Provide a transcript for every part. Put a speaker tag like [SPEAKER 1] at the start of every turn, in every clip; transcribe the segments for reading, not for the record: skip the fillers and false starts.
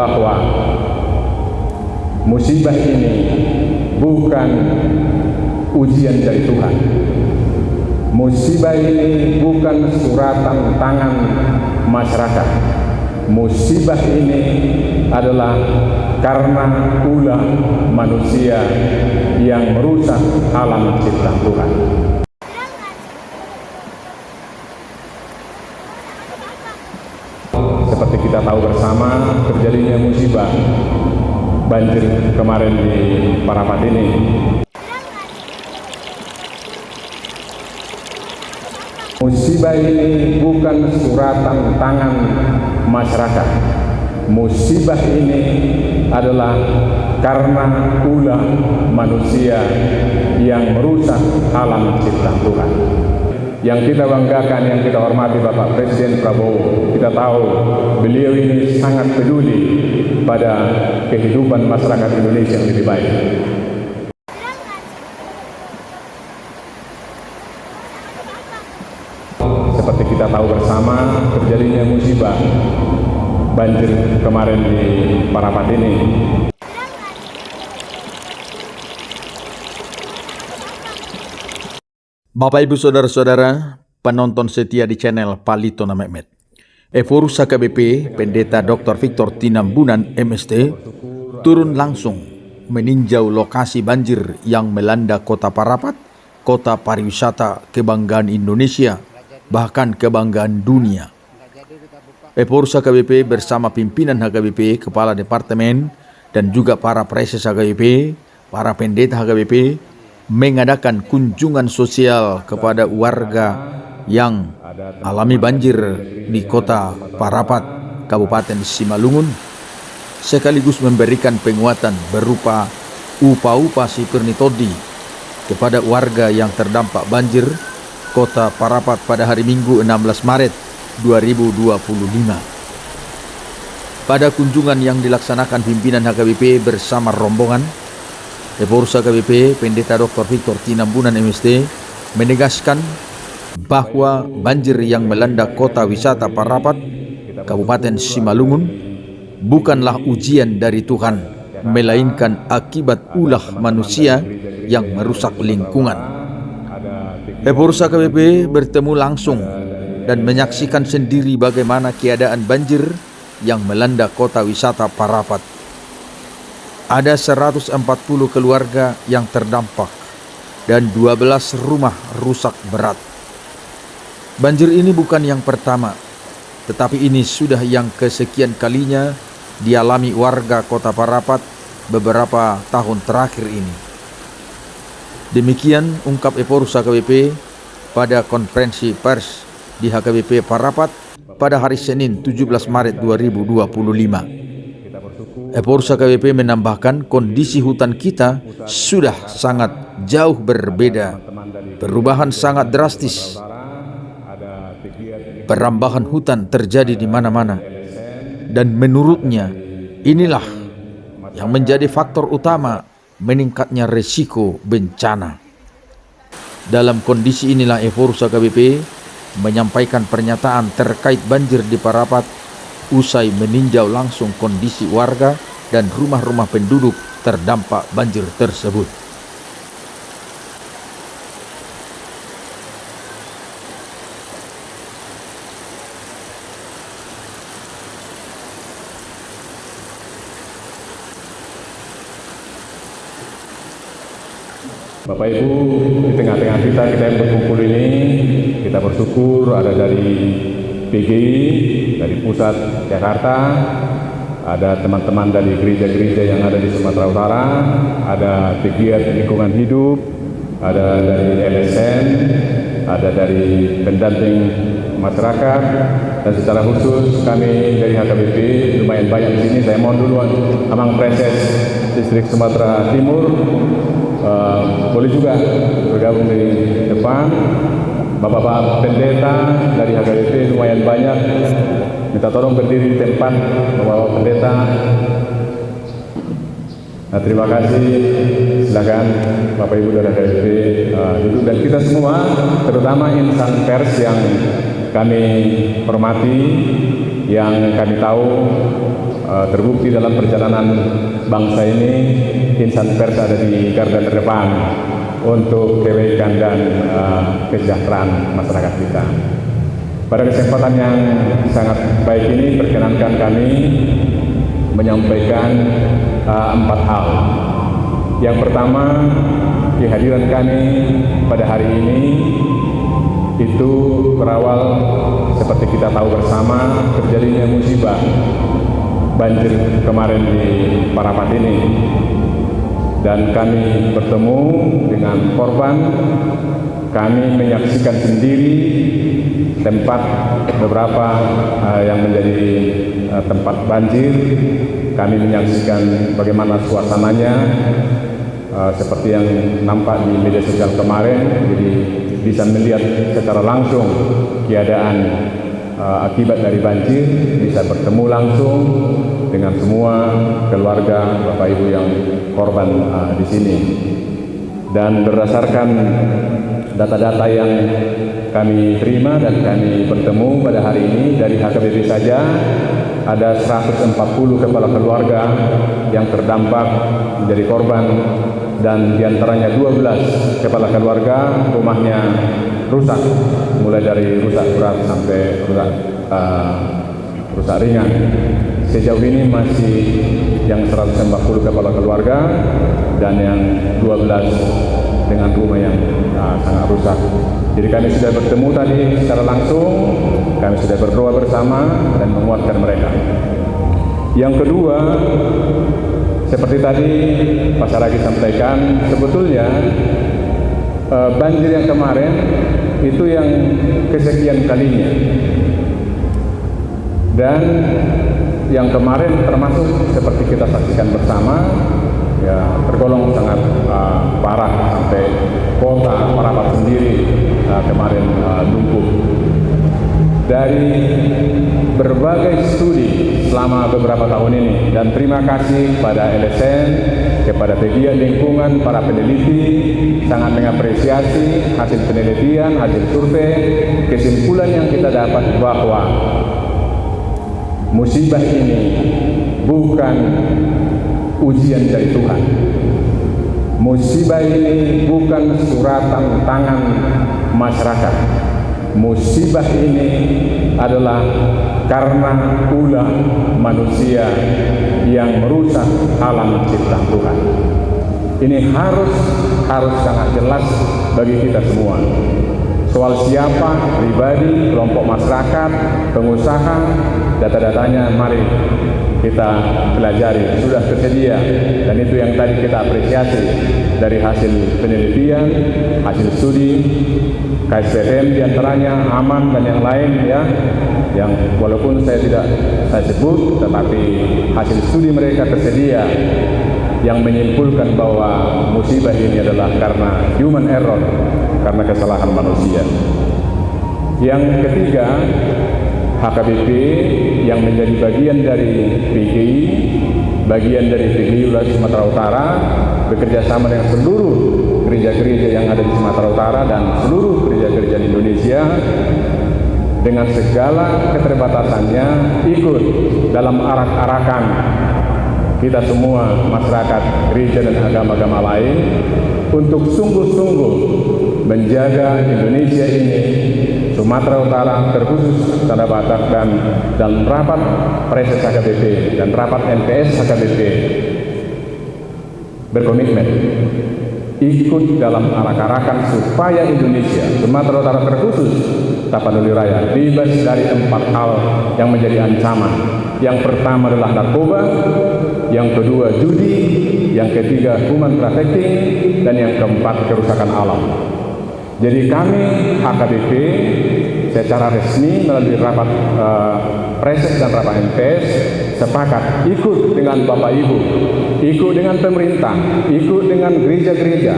[SPEAKER 1] bahwa musibah ini bukan ujian dari Tuhan. Musibah ini bukan suratan tangan masyarakat. Musibah ini adalah karena ulah manusia yang merusak alam ciptaan Tuhan. Seperti kita tahu bersama, terjadinya musibah banjir kemarin di Parapat ini. Musibah ini bukan suratan tangan masyarakat. Musibah ini adalah karena ulah manusia yang merusak alam ciptaan Tuhan. Yang kita banggakan, yang kita hormati Bapak Presiden Prabowo, kita tahu beliau ini sangat peduli pada kehidupan masyarakat Indonesia yang lebih baik. Seperti kita tahu bersama, terjadinya musibah banjir kemarin di Parapat ini.
[SPEAKER 2] Bapak Ibu Saudara-saudara, penonton setia di channel Palito Na Mehmet. Eforus HKBP, Pendeta Dr. Victor Tinambunan MST, turun langsung meninjau lokasi banjir yang melanda kota Parapat, kota pariwisata kebanggaan Indonesia, bahkan kebanggaan dunia. Eforus HKBP bersama pimpinan HKBP, Kepala Departemen, dan juga para preses HKBP, para pendeta HKBP, mengadakan kunjungan sosial kepada warga yang alami banjir di kota Parapat, Kabupaten Simalungun, sekaligus memberikan penguatan berupa upah-upah Sipirnitodi kepada warga yang terdampak banjir kota Parapat pada hari Minggu 16 Maret 2025. Pada kunjungan yang dilaksanakan pimpinan HKBP bersama rombongan, Eforus HKBP Pendeta Dr. Victor Tinambunan MST menegaskan bahwa banjir yang melanda kota wisata Parapat, Kabupaten Simalungun, bukanlah ujian dari Tuhan, melainkan akibat ulah manusia yang merusak lingkungan. Eforus HKBP bertemu langsung dan menyaksikan sendiri bagaimana keadaan banjir yang melanda kota wisata Parapat. Ada 140 keluarga yang terdampak dan 12 rumah rusak berat. Banjir ini bukan yang pertama, tetapi ini sudah yang kesekian kalinya dialami warga kota Parapat beberapa tahun terakhir ini. Demikian ungkap Eforus HKBP pada konferensi pers di HKBP Parapat pada hari Senin 17 Maret 2025. Eforus HKBP menambahkan kondisi hutan kita sudah sangat jauh berbeda. Perubahan sangat drastis. Perambahan hutan terjadi di mana-mana. Dan menurutnya inilah yang menjadi faktor utama meningkatnya resiko bencana. Dalam kondisi inilah Eforus HKBP menyampaikan pernyataan terkait banjir di Parapat usai meninjau langsung kondisi warga dan rumah-rumah penduduk terdampak banjir tersebut.
[SPEAKER 1] Bapak Ibu, di tengah-tengah kita yang berkumpul ini, kita bersyukur ada dari PGI, dari pusat Jakarta, ada teman-teman dari gereja-gereja yang ada di Sumatera Utara, ada pegiat lingkungan hidup, ada dari LSM, ada dari pendamping masyarakat, dan secara khusus kami dari HKBP lumayan banyak di sini. Saya mohon dulu Amang Preses Distrik Sumatera Timur, boleh juga bergabung di depan. Bapak-bapak pendeta dari HKBP lumayan banyak, minta tolong berdiri di tempat bapak-bapak pendeta. Nah, terima kasih, silakan Bapak Ibu dari HKBP duduk, dan kita semua, terutama insan pers yang kami hormati, yang kami tahu terbukti dalam perjalanan bangsa ini, insan pers ada di garda terdepan untuk kebaikan dan kesejahteraan masyarakat kita. Pada kesempatan yang sangat baik ini, perkenankan kami menyampaikan 4 hal. Yang pertama, kehadiran kami pada hari ini itu berawal seperti kita tahu bersama terjadinya musibah banjir kemarin di Parapat ini, dan kami bertemu dengan korban. Kami menyaksikan sendiri tempat beberapa yang menjadi tempat banjir. Kami menyaksikan bagaimana suasananya seperti yang nampak di media sosial kemarin. Jadi bisa melihat secara langsung keadaan akibat dari banjir, bisa bertemu langsung dengan semua keluarga Bapak Ibu yang korban di sini. Dan berdasarkan data-data yang kami terima dan kami bertemu pada hari ini, dari HKBP saja ada 140 kepala keluarga yang terdampak menjadi korban, dan diantaranya 12 kepala keluarga rumahnya rusak, mulai dari rusak berat sampai rusak ringan. Sejauh ini masih yang 140 kepala keluarga dan yang 12 dengan rumah yang sangat rusak. Jadi kami sudah bertemu tadi secara langsung, kami sudah berdoa bersama dan menguatkan mereka. Yang kedua, seperti tadi Pak Saragi sampaikan, sebetulnya banjir yang kemarin itu yang kesekian kalinya, dan yang kemarin termasuk seperti kita saksikan bersama, ya tergolong sangat parah, sampai kota Parapat sendiri kemarin lumpuh. Dari berbagai studi selama beberapa tahun ini, dan terima kasih pada LSM, kepada pegiat lingkungan, para peneliti, sangat mengapresiasi hasil penelitian, hasil survei. Kesimpulan yang kita dapat bahwa musibah ini bukan ujian dari Tuhan. Musibah ini bukan suratan tangan masyarakat. Musibah ini adalah karena ulah manusia yang merusak alam ciptaan Tuhan. Ini harus sangat jelas bagi kita semua. Soal siapa, pribadi, kelompok masyarakat, pengusaha, data-datanya mari kita pelajari, sudah tersedia, dan itu yang tadi kita apresiasi dari hasil penelitian, hasil studi KSPM diantaranya, Aman dan yang lain, ya, yang walaupun saya sebut, tetapi hasil studi mereka tersedia yang menyimpulkan bahwa musibah ini adalah karena human error, karena kesalahan manusia. Yang ketiga, HKBP yang menjadi bagian dari PGI, bagian dari PGI Wilayah Sumatera Utara, bekerja sama dengan seluruh gereja-gereja yang ada di Sumatera Utara dan seluruh gereja-gereja di Indonesia, dengan segala keterbatasannya ikut dalam arak-arakan kita semua, masyarakat, gereja dan agama-agama lain, untuk sungguh-sungguh menjaga Indonesia ini, Sumatera Utara terkhusus Tanah Batak, dan rapat Preses HKBP dan rapat NPS HKBP berkomitmen ikut dalam arak-arakan supaya Indonesia, Sumatera Utara terkhusus Tapanuli Raya, bebas dari 4 hal yang menjadi ancaman. Yang pertama adalah narkoba, yang kedua judi, yang ketiga human trafficking, dan yang keempat kerusakan alam. Jadi kami HKBP secara resmi melalui rapat Preses dan rapat MPS sepakat ikut dengan Bapak Ibu, ikut dengan pemerintah, ikut dengan gereja-gereja,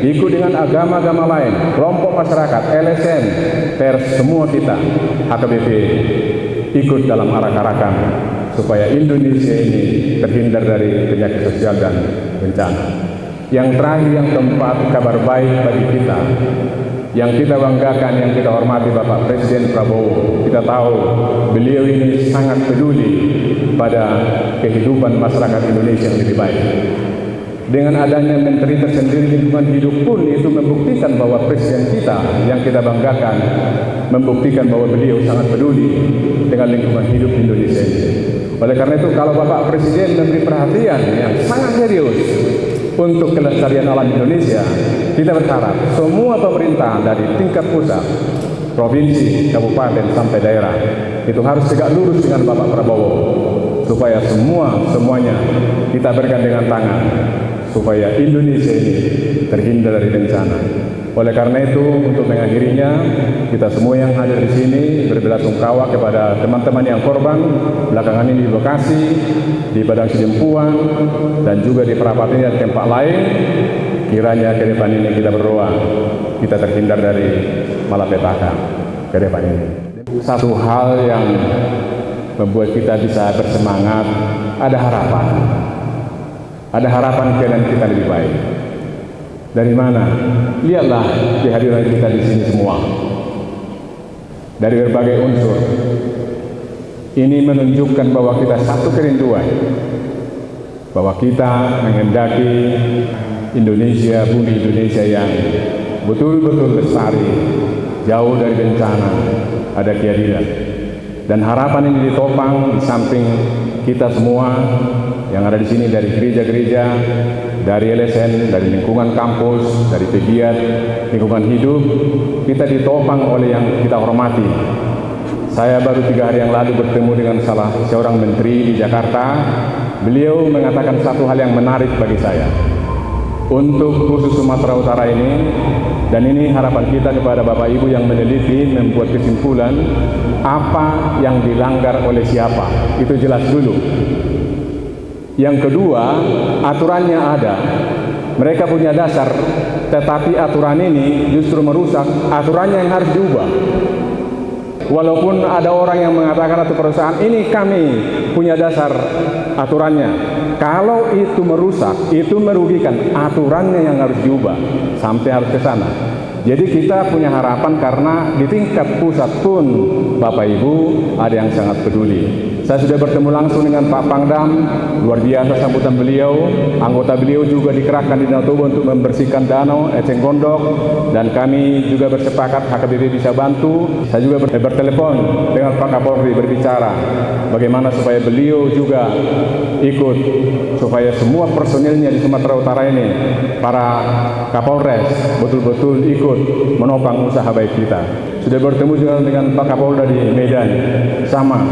[SPEAKER 1] ikut dengan agama-agama lain, kelompok masyarakat, LSM, pers, semua kita HKBP ikut dalam arak-arakan supaya Indonesia ini terhindar dari penyakit sosial dan bencana. Yang terakhir, yang keempat, kabar baik bagi kita. Yang kita banggakan, yang kita hormati Bapak Presiden Prabowo. Kita tahu beliau ini sangat peduli pada kehidupan masyarakat Indonesia yang lebih baik. Dengan adanya menteri tersendiri lingkungan hidup pun itu membuktikan bahwa Presiden kita yang kita banggakan membuktikan bahwa beliau sangat peduli dengan lingkungan hidup Indonesia ini. Oleh karena itu, kalau Bapak Presiden memberi perhatian yang sangat serius untuk kelestarian alam Indonesia, kita berharap semua pemerintah dari tingkat pusat, provinsi, kabupaten sampai daerah itu harus tegak lurus dengan Bapak Prabowo supaya semuanya kita berikan dengan tangan supaya Indonesia ini terhindar dari bencana. Oleh karena itu, untuk mengakhirinya, kita semua yang hadir di sini berbelasungkawa kepada teman-teman yang korban belakangan ini di Bekasi, di Padang Sidempuan, dan juga di Perapatan dan tempat lain. Kiranya ke depan ini kita berdoa, kita terhindar dari malapetaka ke depan ini. Satu hal yang membuat kita bisa bersemangat, ada harapan. Ada harapan keadaan kita lebih baik. Dari mana? Lihatlah kehadiran kita di sini semua. Dari berbagai unsur. Ini menunjukkan bahwa kita satu kerinduan. Bahwa kita menghendaki Indonesia, bumi Indonesia yang betul-betul lestari, jauh dari bencana, ada keadilan. Dan harapan ini ditopang di samping kita semua yang ada di sini dari gereja-gereja, dari LSN, dari lingkungan kampus, dari pegiat lingkungan hidup, kita ditopang oleh yang kita hormati. Saya baru 3 hari yang lalu bertemu dengan salah seorang menteri di Jakarta. Beliau mengatakan satu hal yang menarik bagi saya. Untuk khusus Sumatera Utara ini, dan ini harapan kita kepada Bapak Ibu yang meneliti, membuat kesimpulan apa yang dilanggar oleh siapa, itu jelas dulu. Yang kedua, aturannya ada, mereka punya dasar, tetapi aturan ini justru merusak aturannya yang harus diubah. Walaupun ada orang yang mengatakan atau perusahaan ini kami punya dasar aturannya, kalau itu merusak, itu merugikan, aturannya yang harus diubah sampai harus ke sana. Jadi kita punya harapan karena di tingkat pusat pun Bapak Ibu ada yang sangat peduli. Saya sudah bertemu langsung dengan Pak Pangdam, luar biasa sambutan beliau. Anggota beliau juga dikerahkan di Danau Toba untuk membersihkan danau Eceng Gondok, dan kami juga bersepakat HKBP bisa bantu. Saya juga bertelepon dengan Pak Kapolri berbicara bagaimana supaya beliau juga ikut, supaya semua personilnya di Sumatera Utara ini, para Kapolres betul-betul ikut menopang usaha baik kita. Sudah bertemu juga dengan Pak Kapolda di Medan, sama.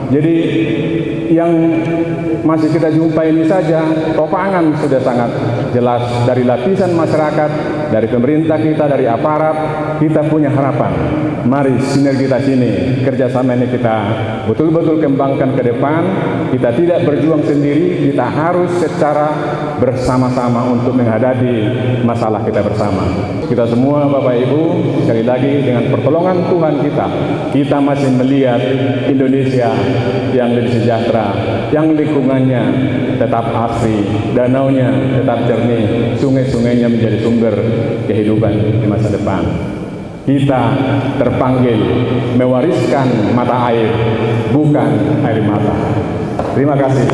[SPEAKER 1] Jadi yang masih kita jumpai ini saja, topangan sudah sangat jelas dari lapisan masyarakat, dari pemerintah kita, dari aparat. Kita punya harapan. Mari sinergitas ini, kerjasama ini kita betul-betul kembangkan ke depan. Kita tidak berjuang sendiri, kita harus secara bersama-sama untuk menghadapi masalah kita bersama. Kita semua Bapak Ibu, sekali lagi dengan pertolongan Tuhan kita masih melihat Indonesia yang lebih sejahtera, yang lingkungannya tetap asri, danaunya tetap jernih, sungai-sungainya menjadi sumber kehidupan di masa depan. Kita terpanggil mewariskan mata air, bukan air mata. Terima kasih.